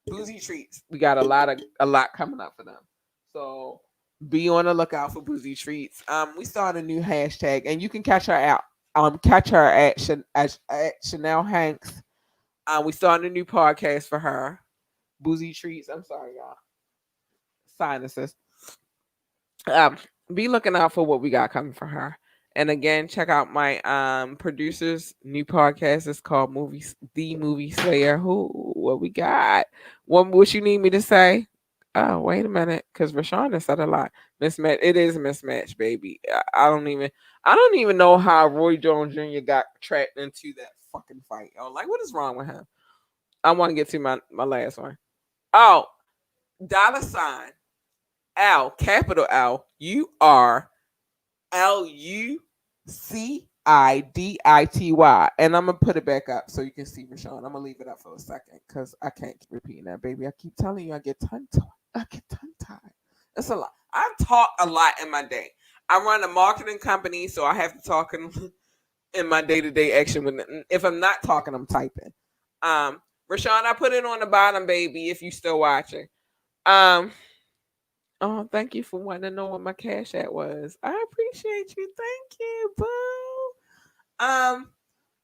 Boozy Treats. We got a lot coming up for them. So be on the lookout for Boozy Treats. We started a new hashtag, and you can catch her out. Catch her at Chanel Hanks. We started a new podcast for her. Boozy Treats. I'm sorry, y'all. Sinuses. Be looking out for what we got coming for her. And again, check out my producer's new podcast. It's called The Movie Slayer. What we got? What you need me to say? Oh, wait a minute, because Rashawn said a lot. Mismatch. It is mismatch, baby. I don't even know how Roy Jones Jr. got trapped into that fucking fight. Oh, like what is wrong with him? I want to get to my last one. Oh, $ L, capital L, URLUCIDITY. And I'm gonna put it back up so you can see Rashawn. I'm gonna leave it up for a second because I can't keep repeating that, baby. I keep telling you I get tongue tied. It's a lot. I talk a lot in my day. I run a marketing company, so I have to talk in my day-to-day action. If I'm not talking, I'm typing. Rashawn, I put it on the bottom, baby, if you still watching. Oh, thank you for wanting to know what my cash app was. I appreciate you. Thank you, boo.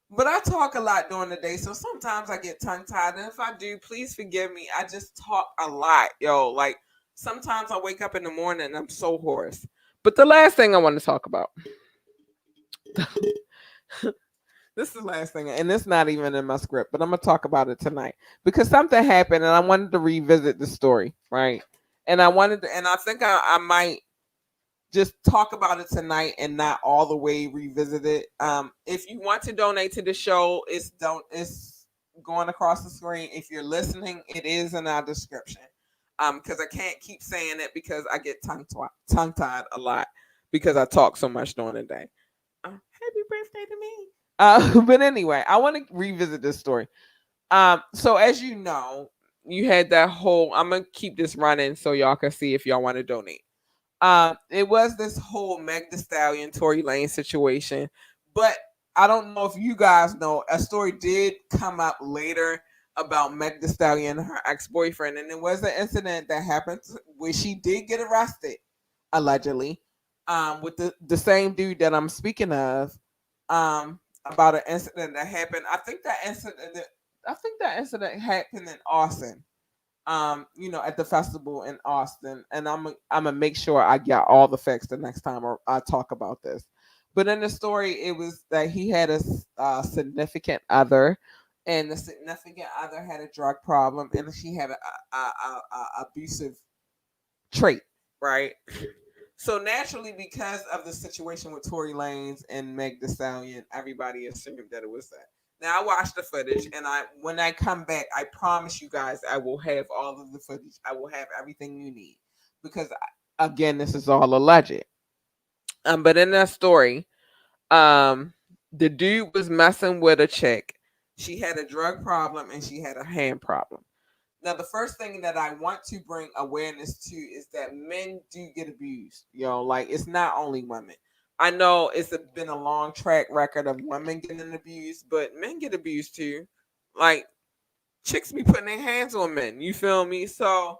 But I talk a lot during the day, so sometimes I get tongue tied. And if I do, please forgive me. I just talk a lot, yo. Like sometimes I wake up in the morning and I'm so hoarse. But the last thing I want to talk about. This is the last thing, and it's not even in my script, but I'm gonna talk about it tonight because something happened, and I wanted to revisit the story, right? And I think I might just talk about it tonight and not all the way revisit it. If you want to donate to the show, it's going across the screen. If you're listening, it is in our description. Because I can't keep saying it because I get tongue tied a lot because I talk so much during the day. Happy birthday to me. But anyway, I want to revisit this story. So as you know, you had that whole. I'm gonna keep this running so y'all can see if y'all want to donate. It was this whole Meg Thee Stallion, Tory Lanez situation, but I don't know if you guys know, a story did come up later about Meg Thee Stallion and her ex-boyfriend, and it was an incident that happened where she did get arrested, allegedly, with the same dude that I'm speaking of, about an incident that happened. I think that incident happened in Austin. At the festival in Austin, and I'm gonna make sure I get all the facts the next time I talk about this. But in the story, it was that he had a significant other, and the significant other had a drug problem, and she had a abusive trait, right? So naturally, because of the situation with Tory Lanez and Meg Thee Stallion, everybody assumed that it was that. Now I watched the footage, and when I come back, I promise you guys I will have all of the footage. I will have everything you need because, again, this is all alleged. But in that story, the dude was messing with a chick. She had a drug problem and she had a hand problem. Now, the first thing that I want to bring awareness to is that men do get abused. Like it's not only women. I know been a long track record of women getting abused, but men get abused too. Like chicks be putting their hands on men. You feel me? So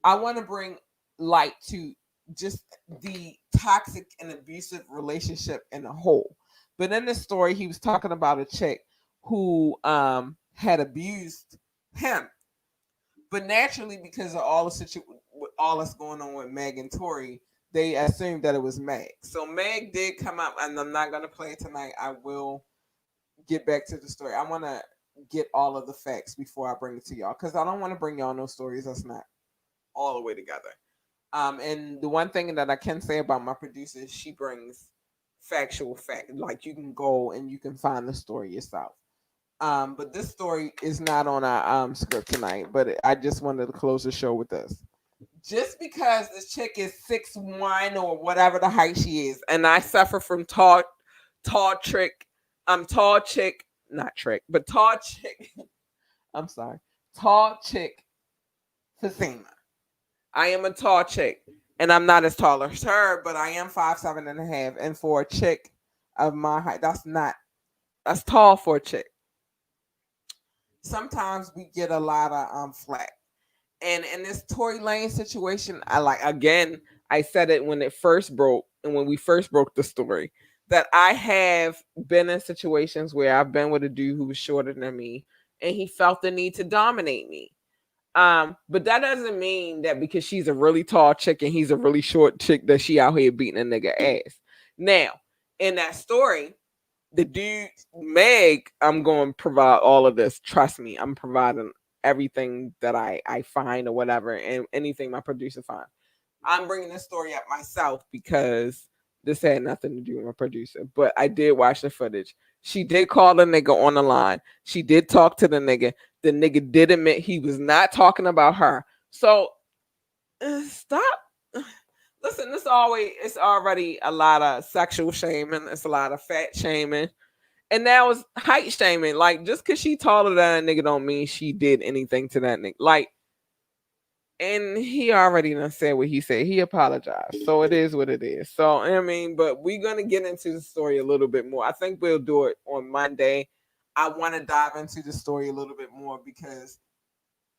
I want to bring light to just the toxic and abusive relationship in a whole. But in this story, he was talking about a chick who had abused him. But naturally, because of all all that's going on with Meg and Tory, they assumed that it was Meg. So Meg did come up, and I'm not gonna play it tonight. I will get back to the story. I want to get all of the facts before I bring it to y'all, because I don't want to bring y'all no stories that's not all the way together. And the one thing that I can say about my producer is she brings factual fact. Like you can go and you can find the story yourself. But this story is not on our script tonight, but I just wanted to close the show with this. Just because this chick is 6'1" or whatever the height she is, and I suffer from tall chick, tall chick, not trick, but tall chick. I'm sorry, tall chick, Fasima. I am a tall chick, and I'm not as tall as her, but I am 5'7.5", and for a chick of my height, that's tall for a chick. Sometimes we get a lot of flack. And in this Tory Lanez situation, I said it when it first broke, and when we first broke the story, that I have been in situations where I've been with a dude who was shorter than me, and he felt the need to dominate me. But that doesn't mean that because she's a really tall chick and he's a really short chick that she out here beating a nigga ass. Now, in that story, the dude, Meg, I'm going to provide all of this. Trust me, I'm providing everything that I find or whatever, and anything my producer finds. I'm bringing this story up myself because this had nothing to do with my producer. But I did watch the footage. She did call the nigga on the line. She did talk to the nigga. The nigga did admit he was not talking about her. So stop. Listen, it's already a lot of sexual shaming. It's a lot of fat shaming. And now it's height shaming. Like, just because she taller than a nigga don't mean she did anything to that nigga. Like, and he already done said what he said. He apologized. So it is what it is. So, I mean, but we're going to get into the story a little bit more. I think we'll do it on Monday. I want to dive into the story a little bit more because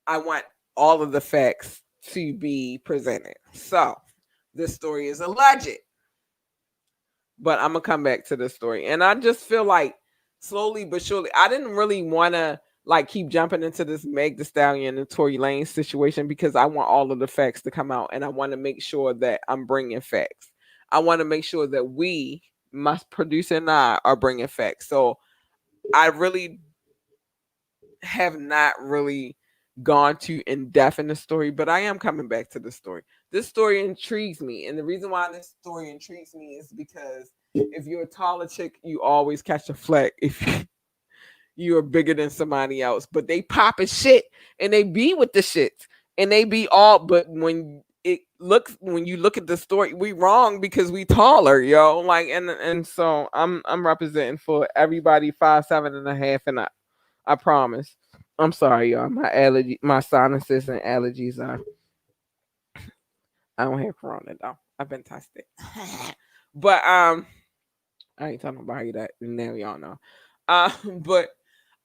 I want all of the facts to be presented. So, this story is alleged, but I'm gonna come back to the story. And I just feel like slowly but surely, I didn't really want to like keep jumping into this Meg The Stallion and Tory Lanez situation because I want all of the facts to come out, and I want to make sure that I'm bringing facts. I want to make sure that we, my producer and I, are bringing facts. So I really have not really gone too in depth in the story, but I am coming back to the story. This story intrigues me, and the reason why this story intrigues me is because if you're a taller chick, you always catch a fleck if you are bigger than somebody else. But they popping shit, and they be with the shit, and they be all. But when you look at the story, we wrong because we taller, yo. Like, and so I'm representing for everybody 5'7.5" and up. I promise. I'm sorry, y'all. My sinuses and allergies are. I don't have corona though. I've been tested. But I ain't talking about that. Now y'all know. But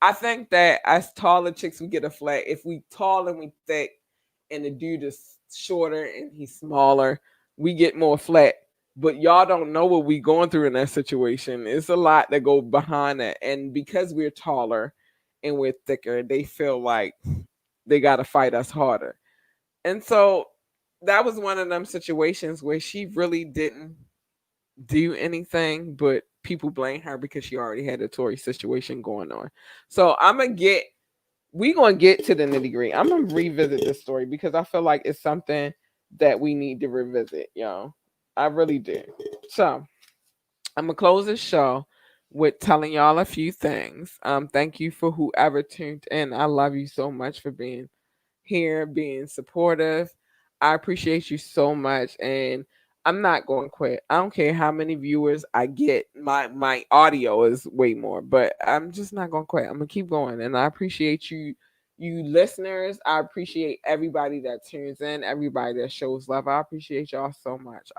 I think that as taller chicks, we get a flat. If we tall and we thick, and the dude is shorter and he's smaller, we get more flat. But y'all don't know what we going through in that situation. It's a lot that go behind that, and because we're taller and we're thicker, they feel like they got to fight us harder. And so that was one of them situations where she really didn't do anything, but people blame her because she already had a Tory situation going on. So we gonna get to the nitty gritty. I'm gonna revisit this story because I feel like it's something that we need to revisit, y'all. I really do. So I'm gonna close this show with telling y'all a few things. Thank you for whoever tuned in. I love you so much for being here, being supportive. I appreciate you so much, and I'm not going to quit. I don't care how many viewers I get. My audio is way more, but I'm just not going to quit. I'm going to keep going, and I appreciate you listeners. I appreciate everybody that tunes in, everybody that shows love. I appreciate y'all so much.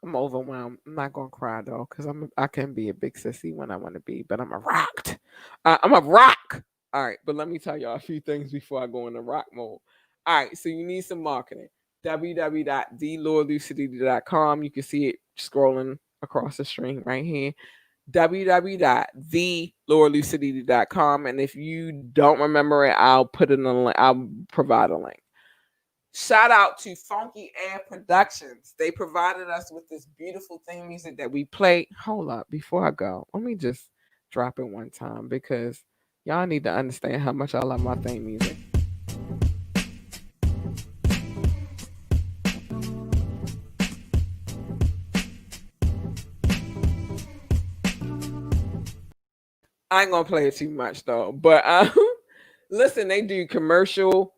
I'm overwhelmed. I'm not gonna cry though, because I can be a big sissy when I want to be, but I'm a rocked. I'm a rock. All right, but let me tell y'all a few things before I go into rock mode. All right, so you need some marketing. www.thelordlucidity.com. You can see it scrolling across the screen right here. www.thelordlucidity.com. And if you don't remember it, I'll put it in the link. I'll provide a link. Shout out to Funky Air Productions. They provided us with this beautiful theme music that we play. Hold up, before I go, let me just drop it one time because y'all need to understand how much I love my theme music. I ain't gonna play it too much though, but listen, they do commercial,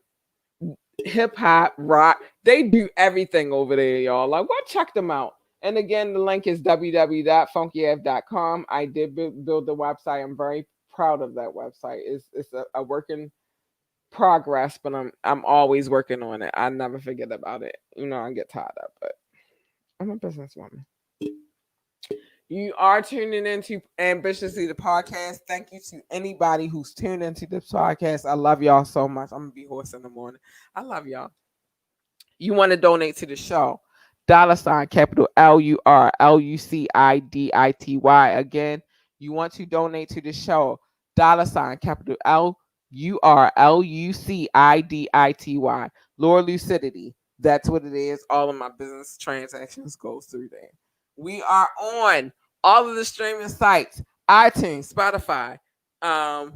hip hop, rock. They do everything over there, y'all. Like, go check them out. And again, the link is www.funkyf.com. I did build the website. I'm very proud of that website. It's a work in progress, but I'm always working on it. I never forget about it. You know, I get tired of, but I'm a businesswoman. You are tuning into Ambitiously the podcast. Thank you to anybody who's tuned into this podcast. I love y'all so much. I'm gonna be hoarse in the morning. I love y'all. You want to donate to the show? $ capital LURLUCIDITY. Again, you want to donate to the show? $ capital LURLUCIDITY. Lord Lucidity. That's what it is. All of my business transactions goes through there. We are on all of the streaming sites: iTunes, Spotify, oh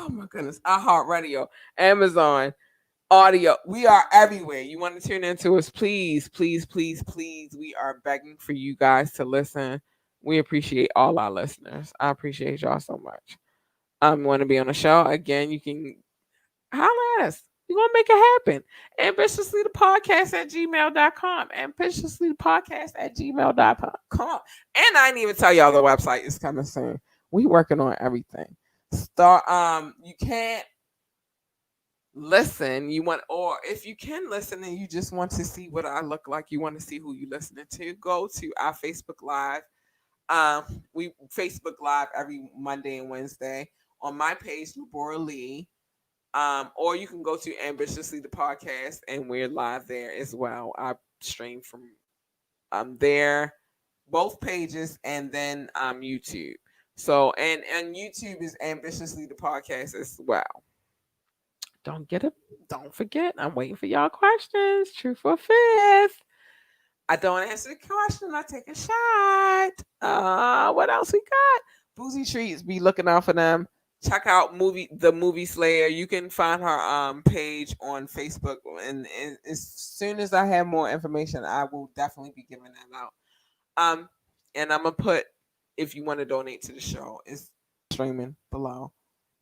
my goodness, iHeartRadio, Amazon Audio. We are everywhere. You want to tune into us? Please, please, please, please. We are begging for you guys to listen. We appreciate all our listeners. I appreciate y'all so much. Want to be on the show again? You can holler at us. We're gonna make it happen. Ambitiously the podcast at gmail.com. Ambitiously the podcast at gmail.com. And I didn't even tell y'all the website is coming soon. We working on everything. You can't listen. You want, or if you can listen and you just want to see what I look like, you want to see who you listening to, go to our Facebook Live. We Facebook Live every Monday and Wednesday on my page, Labora Lee. Or you can go to Ambitiously the podcast and we're live there as well. I stream from there, both pages, and then YouTube. So and YouTube is Ambitiously the podcast as well. Don't get it. Don't forget. I'm waiting for y'all questions. Truth or fifth. I don't answer the question. I take a shot. What else we got? Boozy Treats. Be looking out for them. Check out the movie Slayer. You can find her page on Facebook, and as soon as I have more information, I will definitely be giving that out. And I'm gonna put, if you want to donate to the show, it's streaming below.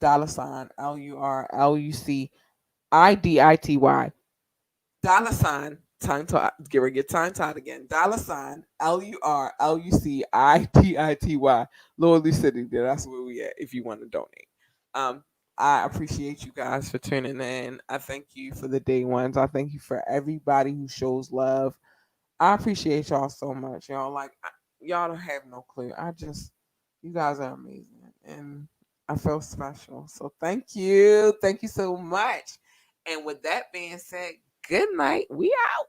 $ LURLUCIDITY. Tongue tied. Get tongue tied again. $LURLUCIDITY. Lower Lucidity. That's where we at. If you want to donate. Um, I appreciate you guys for tuning in. I thank you for the day ones. I thank you for everybody who shows love. I appreciate y'all so much. Y'all y'all don't have no clue. You guys are amazing, and I feel special. So thank you so much. And with that being said, good night. We out.